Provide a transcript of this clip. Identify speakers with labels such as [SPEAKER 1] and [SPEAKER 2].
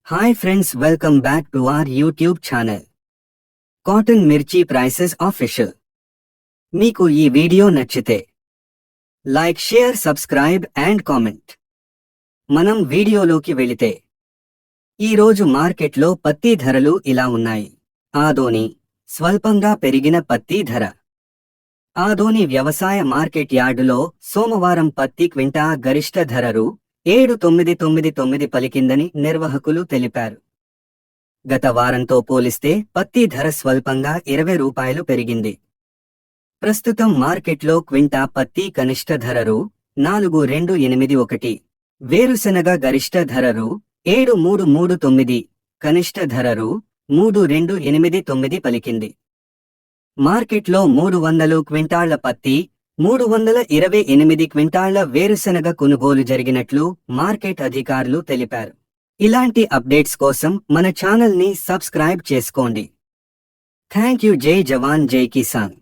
[SPEAKER 1] Hi friends, welcome back to our YouTube channel. Cotton Mirchi Prices Official. మీకు ఈ video నచ్చితే like, share, subscribe and comment. మనం వీడియోలోకి వెళితే ఈరోజు మార్కెట్లో పత్తి ధరలు ఇలా ఉన్నాయి. ఆదోని స్వల్పంగా పెరిగిన పత్తి ధర. ఆదోని వ్యవసాయ మార్కెట్ యార్డులో సోమవారం పత్తి క్వింటా గరిష్ట ధర రూ. 7,999 పలికిందని నిర్వాహకులు తెలిపారు. గత వారంతో పోలిస్తే పత్తి ధర స్వల్పంగా రూ. 20 పెరిగింది. ప్రస్తుతం మార్కెట్లో క్వింటా పత్తి కనిష్ట ధర రూ. 4,281, వేరుశెనగ గరిష్ట ధర రూ. 7,339, కనిష్ట ధర రూ. 3,289 పలికింది. మార్కెట్లో 300 క్వింటాళ్ల పత్తి, 328 క్వింటాళ్ల వేరుశెనగ కొనుగోలు జరిగినట్లు మార్కెట్ అధికారులు తెలిపారు. ఇలాంటి అప్డేట్స్ కోసం మన ఛానల్ని సబ్స్క్రైబ్ చేసుకోండి. Thank you. జై జవాన్ జై కిసాన్.